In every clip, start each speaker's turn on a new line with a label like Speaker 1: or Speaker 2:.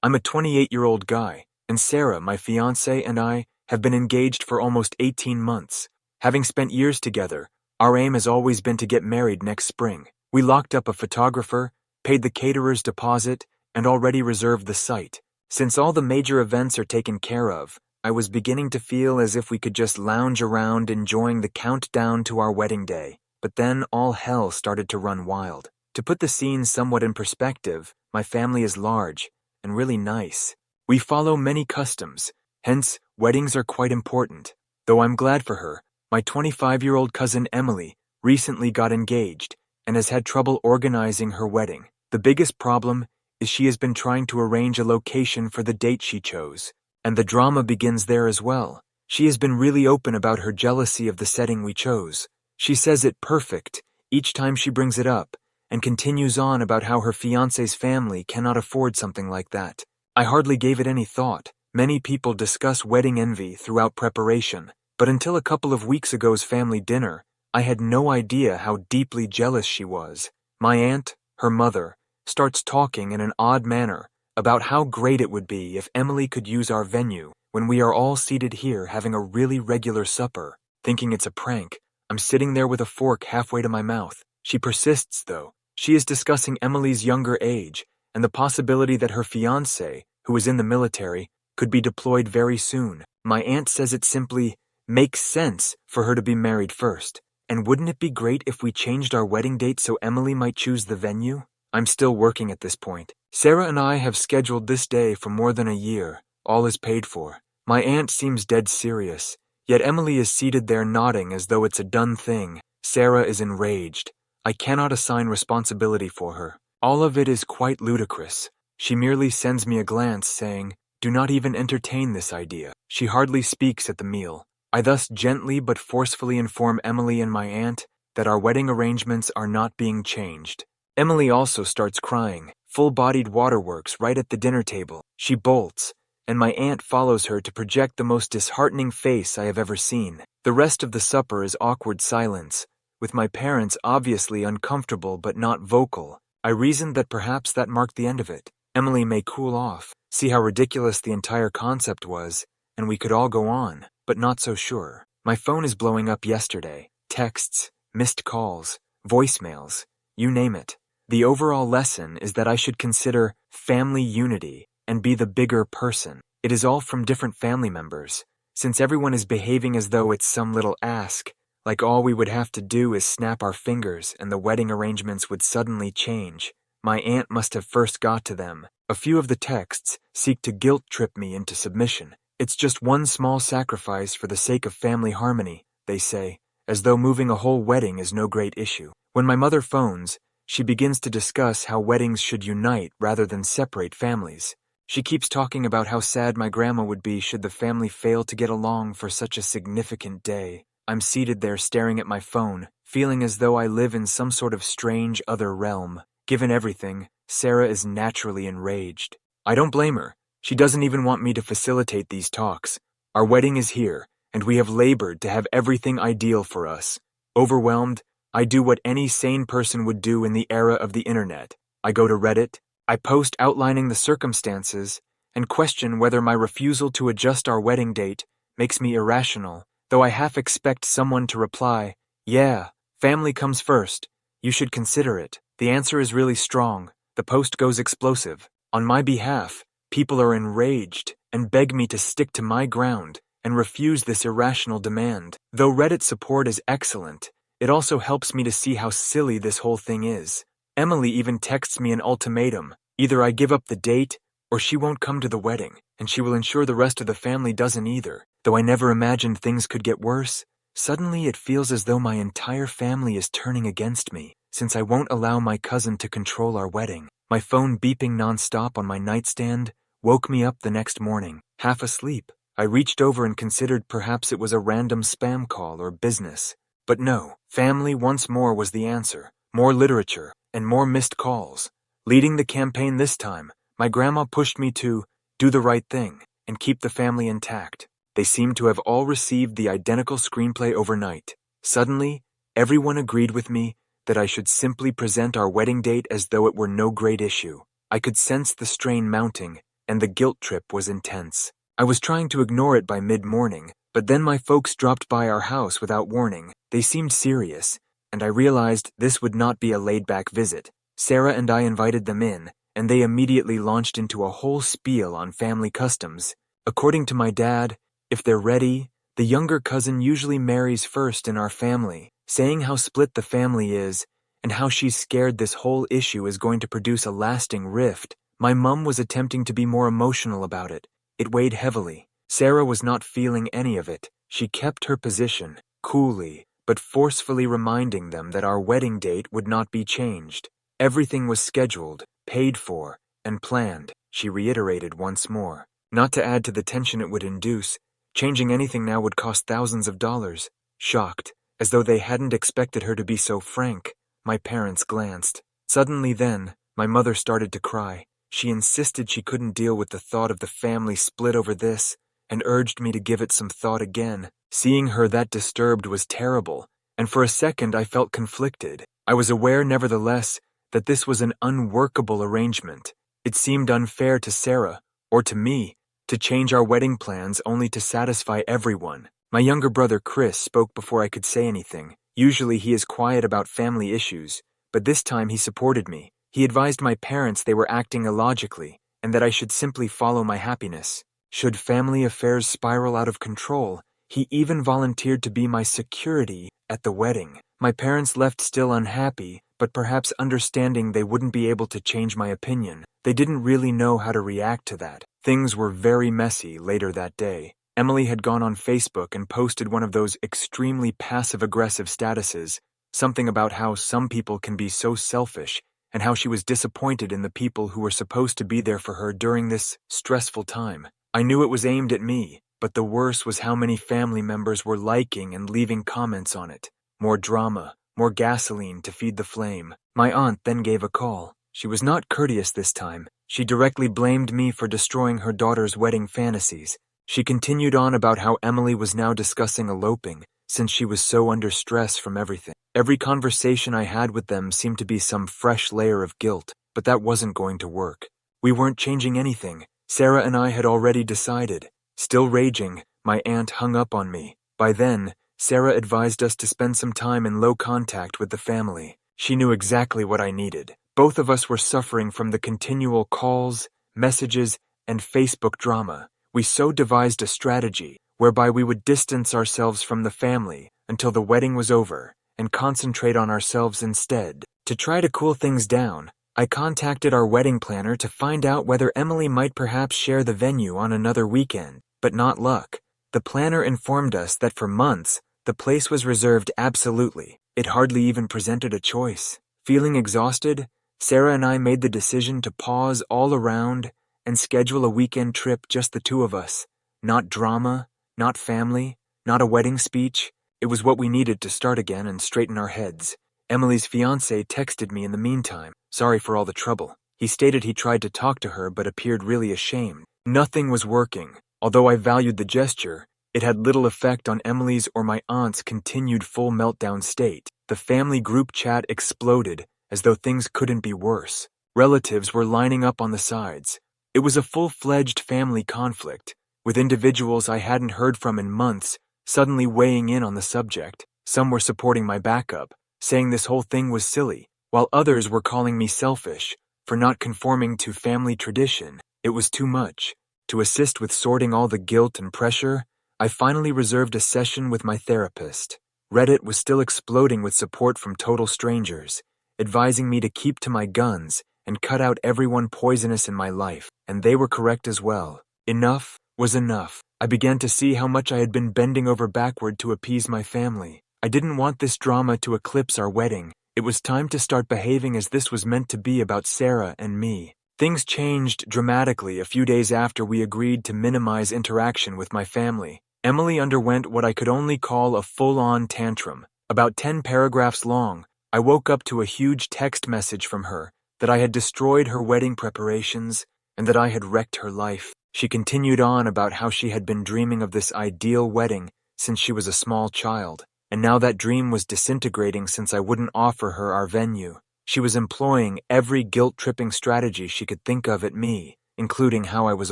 Speaker 1: I'm a 28-year-old guy, and Sarah, my fiancée, and I have been engaged for almost 18 months. Having spent years together, our aim has always been to get married next spring. We locked up a photographer, paid the caterer's deposit, and already reserved the site. Since all the major events are taken care of, I was beginning to feel as if we could just lounge around enjoying the countdown to our wedding day. But then all hell started to run wild. To put the scene somewhat in perspective, my family is large and really nice. We follow many customs, hence weddings are quite important. Though I'm glad for her, my 25-year-old cousin Emily recently got engaged and has had trouble organizing her wedding. The biggest problem is she has been trying to arrange a location for the date she chose, and the drama begins there as well. She has been really open about her jealousy of the setting we chose. She says it perfect each time she brings it up, and continues on about how her fiancé's family cannot afford something like that. I hardly gave it any thought. Many people discuss wedding envy throughout preparation, but until a couple of weeks ago's family dinner, I had no idea how deeply jealous she was. My aunt, her mother, starts talking in an odd manner about how great it would be if Emily could use our venue when we are all seated here having a really regular supper. Thinking it's a prank, I'm sitting there with a fork halfway to my mouth. She persists, though. She is discussing Emily's younger age and the possibility that her fiancé, who is in the military, could be deployed very soon. My aunt says it simply makes sense for her to be married first. And wouldn't it be great if we changed our wedding date so Emily might choose the venue? I'm still working at this point. Sarah and I have scheduled this day for more than a year. All is paid for. My aunt seems dead serious, yet Emily is seated there nodding as though it's a done thing. Sarah is enraged. I cannot assign responsibility for her. All of it is quite ludicrous. She merely sends me a glance saying, "Do not even entertain this idea." She hardly speaks at the meal. I thus gently but forcefully inform Emily and my aunt that our wedding arrangements are not being changed. Emily also starts crying, full-bodied waterworks right at the dinner table. She bolts, and my aunt follows her to project the most disheartening face I have ever seen. The rest of the supper is awkward silence, with my parents obviously uncomfortable but not vocal. I reasoned that perhaps that marked the end of it. Emily may cool off, see how ridiculous the entire concept was, and we could all go on, but not so sure. My phone is blowing up yesterday. Texts, missed calls, voicemails, you name it. The overall lesson is that I should consider family unity and be the bigger person. It is all from different family members. Since everyone is behaving as though it's some little ask, like all we would have to do is snap our fingers and the wedding arrangements would suddenly change. My aunt must have first got to them. A few of the texts seek to guilt-trip me into submission. It's just one small sacrifice for the sake of family harmony, they say, as though moving a whole wedding is no great issue. When my mother phones, she begins to discuss how weddings should unite rather than separate families. She keeps talking about how sad my grandma would be should the family fail to get along for such a significant day. I'm seated there staring at my phone, feeling as though I live in some sort of strange other realm. Given everything, Sarah is naturally enraged. I don't blame her. She doesn't even want me to facilitate these talks. Our wedding is here, and we have labored to have everything ideal for us. Overwhelmed, I do what any sane person would do in the era of the internet. I go to Reddit, I post outlining the circumstances, and question whether my refusal to adjust our wedding date makes me irrational, though I half expect someone to reply, "Yeah, family comes first. You should consider it." The answer is really strong. The post goes explosive. On my behalf, people are enraged and beg me to stick to my ground and refuse this irrational demand. Though Reddit support is excellent, it also helps me to see how silly this whole thing is. Emily even texts me an ultimatum. Either I give up the date, or she won't come to the wedding, and she will ensure the rest of the family doesn't either. Though I never imagined things could get worse, suddenly it feels as though my entire family is turning against me, since I won't allow my cousin to control our wedding. My phone beeping nonstop on my nightstand woke me up the next morning, half asleep. I reached over and considered perhaps it was a random spam call or business. But no, family once more was the answer. More literature and more missed calls. Leading the campaign this time, my grandma pushed me to do the right thing and keep the family intact. They seemed to have all received the identical screenplay overnight. Suddenly, everyone agreed with me that I should simply present our wedding date as though it were no great issue. I could sense the strain mounting, and the guilt trip was intense. I was trying to ignore it by mid-morning, but then my folks dropped by our house without warning. They seemed serious, and I realized this would not be a laid-back visit. Sarah and I invited them in, and they immediately launched into a whole spiel on family customs. According to my dad, if they're ready, the younger cousin usually marries first in our family, saying how split the family is, and how she's scared this whole issue is going to produce a lasting rift. My mum was attempting to be more emotional about it. It weighed heavily. Sarah was not feeling any of it. She kept her position, coolly, but forcefully reminding them that our wedding date would not be changed. Everything was scheduled, paid for, and planned, she reiterated once more. Not to add to the tension it would induce, changing anything now would cost thousands of dollars. Shocked, as though they hadn't expected her to be so frank, my parents glanced. Suddenly then, my mother started to cry. She insisted she couldn't deal with the thought of the family split over this, and urged me to give it some thought again. Seeing her that disturbed was terrible, and for a second I felt conflicted. I was aware, nevertheless, that this was an unworkable arrangement. It seemed unfair to Sarah, or to me, to change our wedding plans only to satisfy everyone. My younger brother Chris spoke before I could say anything. Usually he is quiet about family issues, but this time he supported me. He advised my parents they were acting illogically, and that I should simply follow my happiness. Should family affairs spiral out of control, he even volunteered to be my security at the wedding. My parents left still unhappy, but perhaps understanding they wouldn't be able to change my opinion. They didn't really know how to react to that. Things were very messy later that day. Emily had gone on Facebook and posted one of those extremely passive-aggressive statuses, something about how some people can be so selfish, and how she was disappointed in the people who were supposed to be there for her during this stressful time. I knew it was aimed at me, but the worst was how many family members were liking and leaving comments on it. More drama, more gasoline to feed the flame. My aunt then gave a call. She was not courteous this time. She directly blamed me for destroying her daughter's wedding fantasies. She continued on about how Emily was now discussing eloping, since she was so under stress from everything. Every conversation I had with them seemed to be some fresh layer of guilt, but that wasn't going to work. We weren't changing anything. Sarah and I had already decided. Still raging, my aunt hung up on me. By then, Sarah advised us to spend some time in low contact with the family. She knew exactly what I needed. Both of us were suffering from the continual calls, messages, and Facebook drama. We so devised a strategy whereby we would distance ourselves from the family until the wedding was over and concentrate on ourselves instead. To try to cool things down, I contacted our wedding planner to find out whether Emily might perhaps share the venue on another weekend, but not luck. The planner informed us that for months, the place was reserved absolutely. It hardly even presented a choice. Feeling exhausted, Sarah and I made the decision to pause all around and schedule a weekend trip, just the two of us. Not drama, not family, not a wedding speech. It was what we needed to start again and straighten our heads. Emily's fiancé texted me in the meantime, sorry for all the trouble. He stated he tried to talk to her but appeared really ashamed. Nothing was working. Although I valued the gesture, it had little effect on Emily's or my aunt's continued full meltdown state. The family group chat exploded as though things couldn't be worse. Relatives were lining up on the sides. It was a full-fledged family conflict, with individuals I hadn't heard from in months suddenly weighing in on the subject. Some were supporting my backup, saying this whole thing was silly, while others were calling me selfish for not conforming to family tradition. It was too much. To assist with sorting all the guilt and pressure, I finally reserved a session with my therapist. Reddit was still exploding with support from total strangers, advising me to keep to my guns and cut out everyone poisonous in my life, and they were correct as well. Enough was enough. I began to see how much I had been bending over backward to appease my family. I didn't want this drama to eclipse our wedding. It was time to start behaving as this was meant to be about Sarah and me. Things changed dramatically a few days after we agreed to minimize interaction with my family. Emily underwent what I could only call a full-on tantrum. About 10 paragraphs long, I woke up to a huge text message from her that I had destroyed her wedding preparations and that I had wrecked her life. She continued on about how she had been dreaming of this ideal wedding since she was a small child, and now that dream was disintegrating since I wouldn't offer her our venue. She was employing every guilt-tripping strategy she could think of at me, including how I was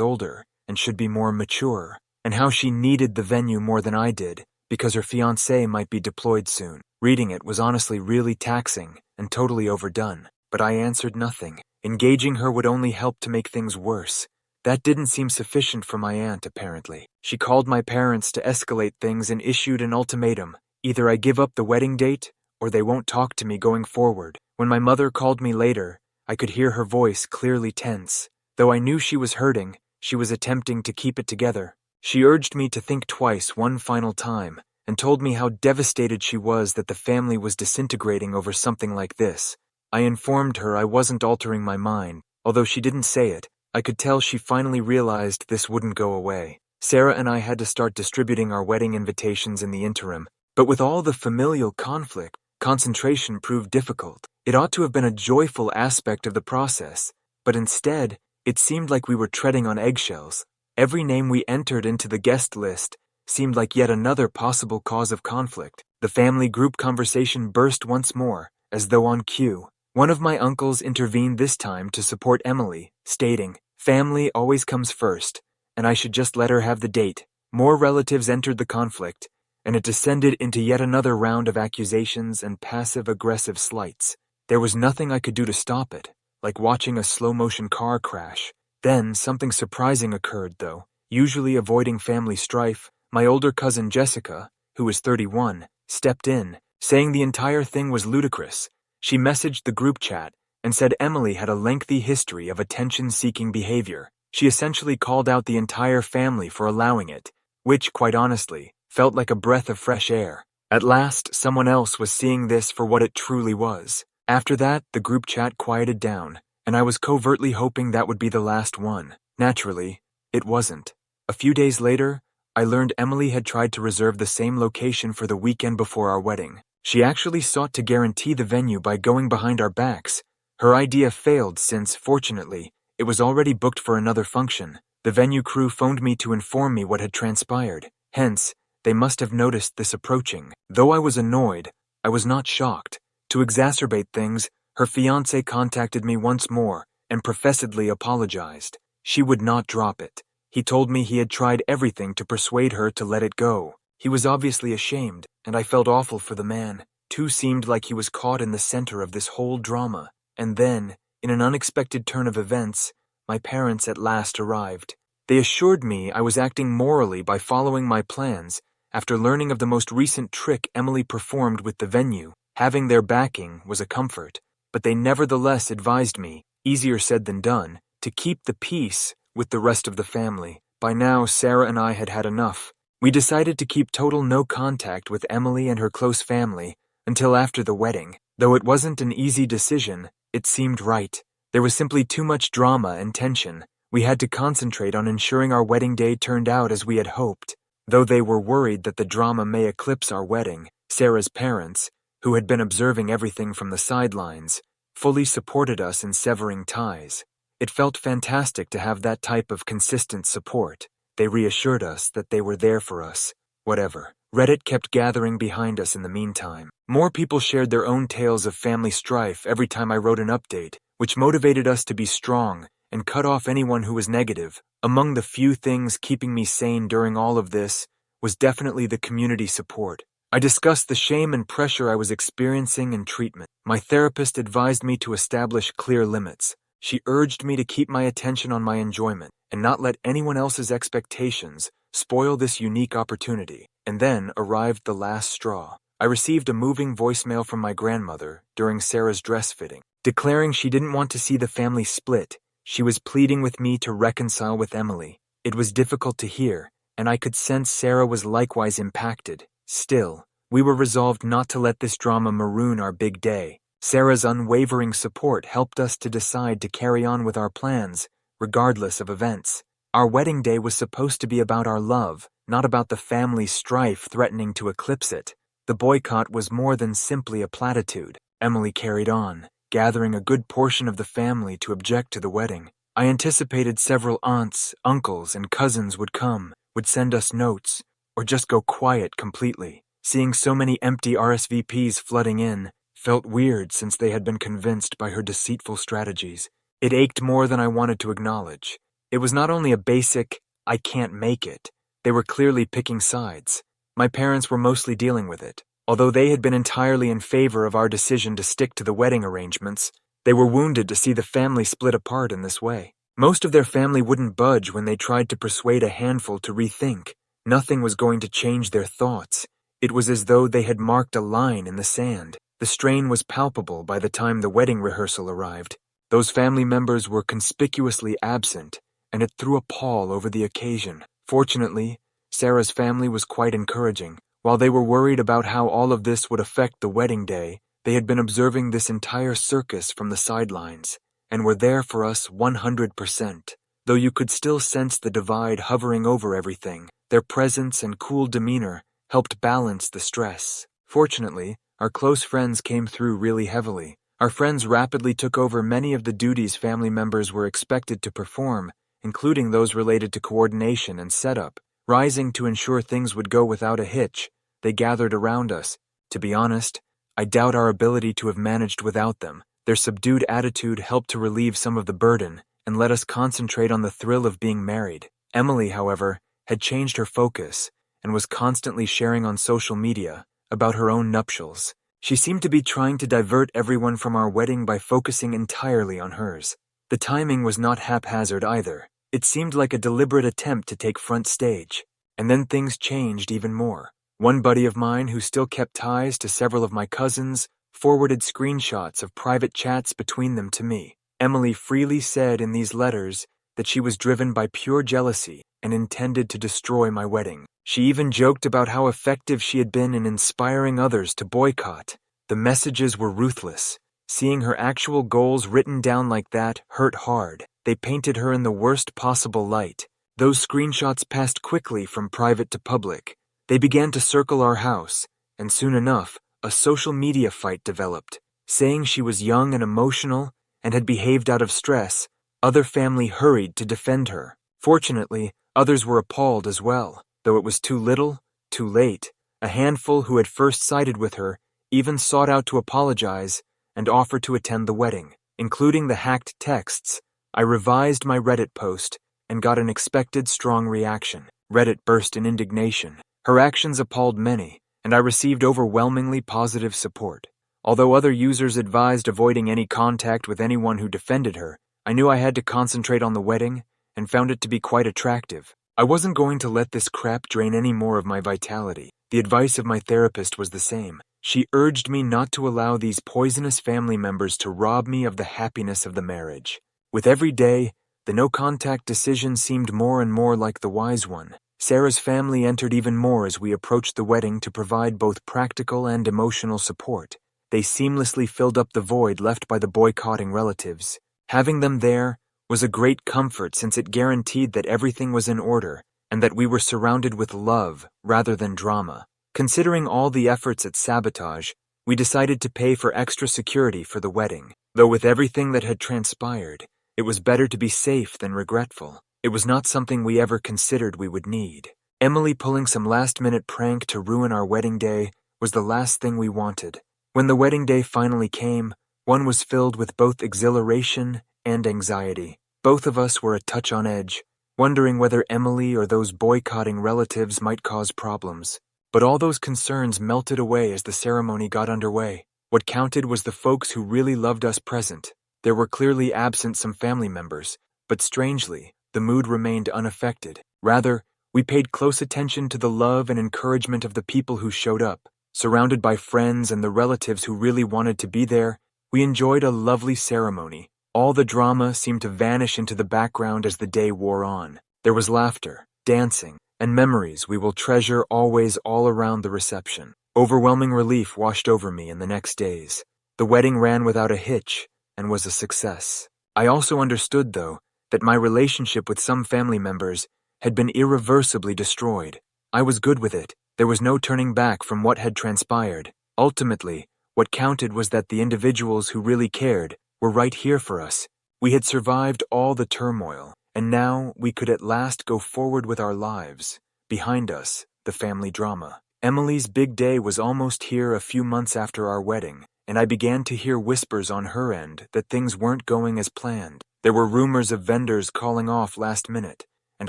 Speaker 1: older and should be more mature, and how she needed the venue more than I did because her fiancé might be deployed soon. Reading it was honestly really taxing and totally overdone, but I answered nothing. Engaging her would only help to make things worse. That didn't seem sufficient for my aunt, apparently. She called my parents to escalate things and issued an ultimatum. Either I give up the wedding date, or they won't talk to me going forward. When my mother called me later, I could hear her voice clearly tense. Though I knew she was hurting, she was attempting to keep it together. She urged me to think twice one final time, and told me how devastated she was that the family was disintegrating over something like this. I informed her I wasn't altering my mind. Although she didn't say it, I could tell she finally realized this wouldn't go away. Sarah and I had to start distributing our wedding invitations in the interim, but with all the familial conflict, concentration proved difficult. It ought to have been a joyful aspect of the process, but instead, it seemed like we were treading on eggshells. Every name we entered into the guest list seemed like yet another possible cause of conflict. The family group conversation burst once more, as though on cue. One of my uncles intervened this time to support Emily, stating, "Family always comes first, and I should just let her have the date." More relatives entered the conflict, and it descended into yet another round of accusations and passive-aggressive slights. There was nothing I could do to stop it, like watching a slow-motion car crash. Then something surprising occurred, though. Usually avoiding family strife, my older cousin Jessica, who was 31, stepped in, saying the entire thing was ludicrous. She messaged the group chat and said Emily had a lengthy history of attention-seeking behavior. She essentially called out the entire family for allowing it, which, quite honestly, felt like a breath of fresh air. At last, someone else was seeing this for what it truly was. After that, the group chat quieted down, and I was covertly hoping that would be the last one. Naturally, it wasn't. A few days later, I learned Emily had tried to reserve the same location for the weekend before our wedding. She actually sought to guarantee the venue by going behind our backs. Her idea failed since, fortunately, it was already booked for another function. The venue crew phoned me to inform me what had transpired. Hence, they must have noticed this approaching. Though I was annoyed, I was not shocked. To exacerbate things, her fiancé contacted me once more and professedly apologized. She would not drop it. He told me he had tried everything to persuade her to let it go. He was obviously ashamed, and I felt awful for the man. Too seemed like he was caught in the center of this whole drama. And then, in an unexpected turn of events, my parents at last arrived. They assured me I was acting morally by following my plans after learning of the most recent trick Emily performed with the venue. Having their backing was a comfort, but they nevertheless advised me, easier said than done, to keep the peace with the rest of the family. By now, Sarah and I had had enough. We decided to keep total no contact with Emily and her close family until after the wedding. Though it wasn't an easy decision, it seemed right. There was simply too much drama and tension. We had to concentrate on ensuring our wedding day turned out as we had hoped. Though they were worried that the drama may eclipse our wedding, Sarah's parents, who had been observing everything from the sidelines, fully supported us in severing ties. It felt fantastic to have that type of consistent support. They reassured us that they were there for us. Whatever. Reddit kept gathering behind us in the meantime. More people shared their own tales of family strife every time I wrote an update, which motivated us to be strong and cut off anyone who was negative. Among the few things keeping me sane during all of this was definitely the community support. I discussed the shame and pressure I was experiencing in treatment. My therapist advised me to establish clear limits. She urged me to keep my attention on my enjoyment and not let anyone else's expectations spoil this unique opportunity. And then arrived the last straw. I received a moving voicemail from my grandmother during Sarah's dress fitting, declaring she didn't want to see the family split. She was pleading with me to reconcile with Emily. It was difficult to hear, and I could sense Sarah was likewise impacted. Still, we were resolved not to let this drama maroon our big day. Sarah's unwavering support helped us to decide to carry on with our plans, regardless of events. Our wedding day was supposed to be about our love, not about the family strife threatening to eclipse it. The boycott was more than simply a platitude. Emily carried on, gathering a good portion of the family to object to the wedding. I anticipated several aunts, uncles, and cousins would come, would send us notes, or just go quiet completely. Seeing so many empty RSVPs flooding in felt weird since they had been convinced by her deceitful strategies. It ached more than I wanted to acknowledge. It was not only a basic, "I can't make it." They were clearly picking sides. My parents were mostly dealing with it. Although they had been entirely in favor of our decision to stick to the wedding arrangements, they were wounded to see the family split apart in this way. Most of their family wouldn't budge when they tried to persuade a handful to rethink. Nothing was going to change their thoughts. It was as though they had marked a line in the sand. The strain was palpable by the time the wedding rehearsal arrived. Those family members were conspicuously absent, and it threw a pall over the occasion. Fortunately, Sarah's family was quite encouraging. While they were worried about how all of this would affect the wedding day, they had been observing this entire circus from the sidelines, and were there for us 100%. Though you could still sense the divide hovering over everything, their presence and cool demeanor helped balance the stress. Fortunately, our close friends came through really heavily. Our friends rapidly took over many of the duties family members were expected to perform, including those related to coordination and setup. Rising to ensure things would go without a hitch, they gathered around us. To be honest, I doubt our ability to have managed without them. Their subdued attitude helped to relieve some of the burden and let us concentrate on the thrill of being married. Emily, however, had changed her focus and was constantly sharing on social media about her own nuptials. She seemed to be trying to divert everyone from our wedding by focusing entirely on hers. The timing was not haphazard either. It seemed like a deliberate attempt to take front stage. And then things changed even more. One buddy of mine who still kept ties to several of my cousins forwarded screenshots of private chats between them to me. Emily freely said in these letters that she was driven by pure jealousy and intended to destroy my wedding. She even joked about how effective she had been in inspiring others to boycott. The messages were ruthless. Seeing her actual goals written down like that hurt hard. They painted her in the worst possible light. Those screenshots passed quickly from private to public. They began to circle our house, and soon enough, a social media fight developed. Saying she was young and emotional and had behaved out of stress, other family hurried to defend her. Fortunately, others were appalled as well. Though it was too little, too late. A handful who had first sided with her even sought out to apologize and offer to attend the wedding. Including the hacked texts, I revised my Reddit post and got an expected strong reaction. Reddit burst in indignation. Her actions appalled many, and I received overwhelmingly positive support. Although other users advised avoiding any contact with anyone who defended her, I knew I had to concentrate on the wedding and found it to be quite attractive. I wasn't going to let this crap drain any more of my vitality. The advice of my therapist was the same. She urged me not to allow these poisonous family members to rob me of the happiness of the marriage. With every day, the no-contact decision seemed more and more like the wise one. Sarah's family entered even more as we approached the wedding to provide both practical and emotional support. They seamlessly filled up the void left by the boycotting relatives. Having them there was a great comfort since it guaranteed that everything was in order and that we were surrounded with love rather than drama. Considering all the efforts at sabotage, we decided to pay for extra security for the wedding. Though with everything that had transpired, it was better to be safe than regretful. It was not something we ever considered we would need. Emily pulling some last-minute prank to ruin our wedding day was the last thing we wanted. When the wedding day finally came, one was filled with both exhilaration and anxiety. Both of us were a touch on edge, wondering whether Emily or those boycotting relatives might cause problems. But all those concerns melted away as the ceremony got underway. What counted was the folks who really loved us present. There were clearly absent some family members, but strangely, the mood remained unaffected. Rather, we paid close attention to the love and encouragement of the people who showed up. Surrounded by friends and the relatives who really wanted to be there, we enjoyed a lovely ceremony. All the drama seemed to vanish into the background as the day wore on. There was laughter, dancing, and memories we will treasure always all around the reception. Overwhelming relief washed over me in the next days. The wedding ran without a hitch and was a success. I also understood, though, that my relationship with some family members had been irreversibly destroyed. I was good with it. There was no turning back from what had transpired. Ultimately, what counted was that the individuals who really cared were right here for us. We had survived all the turmoil, and now we could at last go forward with our lives. Behind us, the family drama. Emily's big day was almost here a few months after our wedding. and I began to hear whispers on her end that things weren't going as planned. There were rumors of vendors calling off last minute, and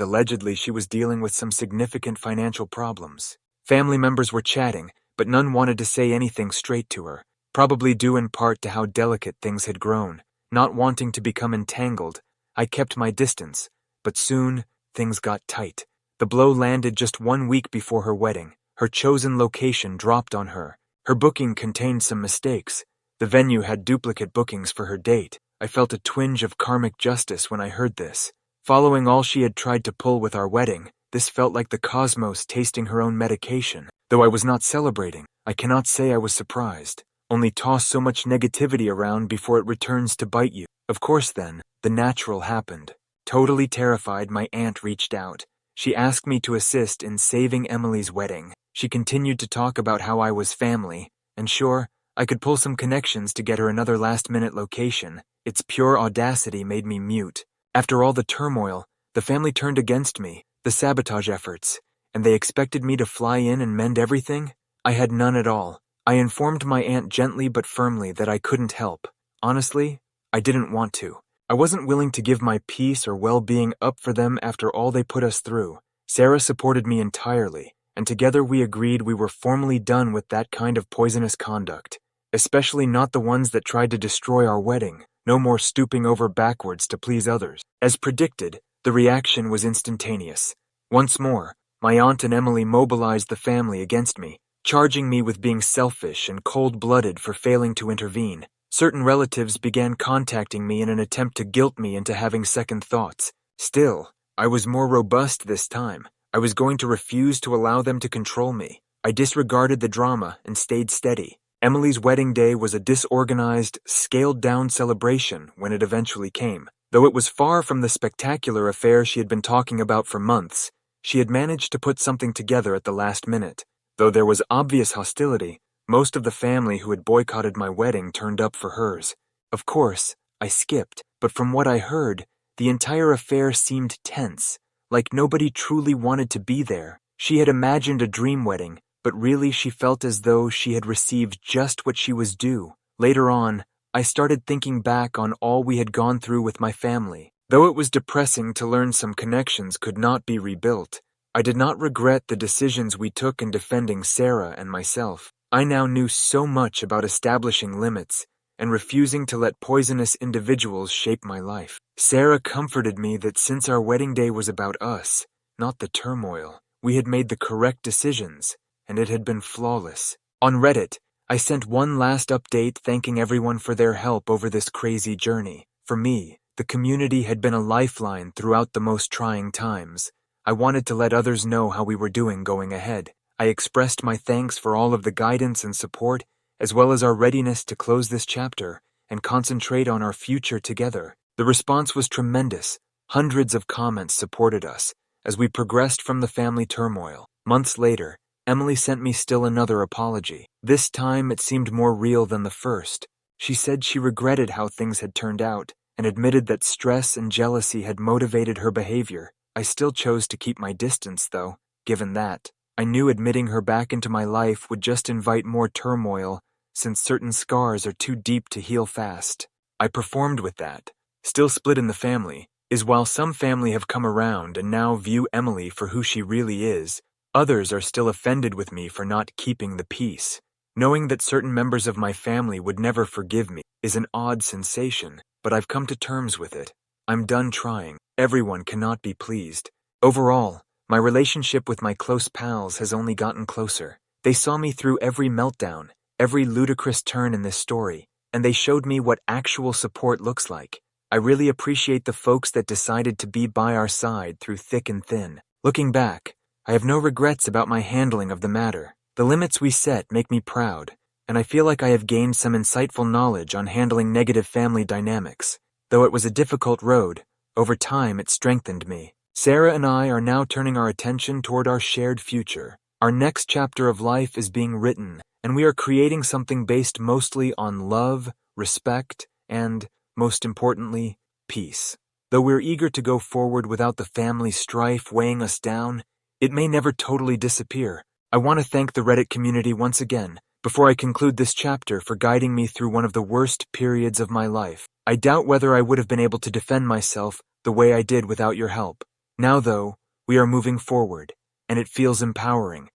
Speaker 1: allegedly she was dealing with some significant financial problems. Family members were chatting, but none wanted to say anything straight to her, probably due in part to how delicate things had grown. Not wanting to become entangled, I kept my distance, but soon things got tight. The blow landed just 1 week before her wedding. Her chosen location dropped on her. Her booking contained some mistakes. The venue had duplicate bookings for her date. I felt a twinge of karmic justice when I heard this. Following all she had tried to pull with our wedding, this felt like the cosmos tasting her own medication. Though I was not celebrating, I cannot say I was surprised. Only toss so much negativity around before it returns to bite you. Of course then, the natural happened. Totally terrified, my aunt reached out. She asked me to assist in saving Emily's wedding. She continued to talk about how I was family, and sure, I could pull some connections to get her another last-minute location. Its pure audacity made me mute. After all the turmoil, the family turned against me, the sabotage efforts, and they expected me to fly in and mend everything? I had none at all. I informed my aunt gently but firmly that I couldn't help. Honestly, I didn't want to. I wasn't willing to give my peace or well-being up for them after all they put us through. Sarah supported me entirely, and together we agreed we were formally done with that kind of poisonous conduct, especially not the ones that tried to destroy our wedding. No more stooping over backwards to please others. As predicted, the reaction was instantaneous. Once more, my aunt and Emily mobilized the family against me, charging me with being selfish and cold-blooded for failing to intervene. Certain relatives began contacting me in an attempt to guilt me into having second thoughts. Still, I was more robust this time. I was going to refuse to allow them to control me. I disregarded the drama and stayed steady. Emily's wedding day was a disorganized, scaled-down celebration when it eventually came. Though it was far from the spectacular affair she had been talking about for months, she had managed to put something together at the last minute. Though there was obvious hostility, most of the family who had boycotted my wedding turned up for hers. Of course, I skipped, but from what I heard, the entire affair seemed tense, like nobody truly wanted to be there. She had imagined a dream wedding, but really she felt as though she had received just what she was due. Later on, I started thinking back on all we had gone through with my family. Though it was depressing to learn some connections could not be rebuilt, I did not regret the decisions we took in defending Sarah and myself. I now knew so much about establishing limits and refusing to let poisonous individuals shape my life. Sarah comforted me that since our wedding day was about us, not the turmoil, we had made the correct decisions, and it had been flawless. On Reddit, I sent one last update thanking everyone for their help over this crazy journey. For me, the community had been a lifeline throughout the most trying times. I wanted to let others know how we were doing going ahead. I expressed my thanks for all of the guidance and support, as well as our readiness to close this chapter and concentrate on our future together. The response was tremendous. Hundreds of comments supported us as we progressed from the family turmoil. Months later, Emily sent me still another apology. This time it seemed more real than the first. She said she regretted how things had turned out and admitted that stress and jealousy had motivated her behavior. I still chose to keep my distance, though, given that. I knew admitting her back into my life would just invite more turmoil, since certain scars are too deep to heal fast. I performed with that. Still split in the family, is while some family have come around and now view Emily for who she really is, others are still offended with me for not keeping the peace. Knowing that certain members of my family would never forgive me is an odd sensation, but I've come to terms with it. I'm done trying. Everyone cannot be pleased. Overall, my relationship with my close pals has only gotten closer. They saw me through every meltdown, every ludicrous turn in this story, and they showed me what actual support looks like. I really appreciate the folks that decided to be by our side through thick and thin. Looking back, I have no regrets about my handling of the matter. The limits we set make me proud, and I feel like I have gained some insightful knowledge on handling negative family dynamics. Though it was a difficult road, over time it strengthened me. Sarah and I are now turning our attention toward our shared future. Our next chapter of life is being written, and we are creating something based mostly on love, respect, and, most importantly, peace. Though we're eager to go forward without the family strife weighing us down, it may never totally disappear. I want to thank the Reddit community once again. before I conclude this chapter, for guiding me through one of the worst periods of my life. I doubt whether I would have been able to defend myself the way I did without your help. Now, though, we are moving forward, and it feels empowering.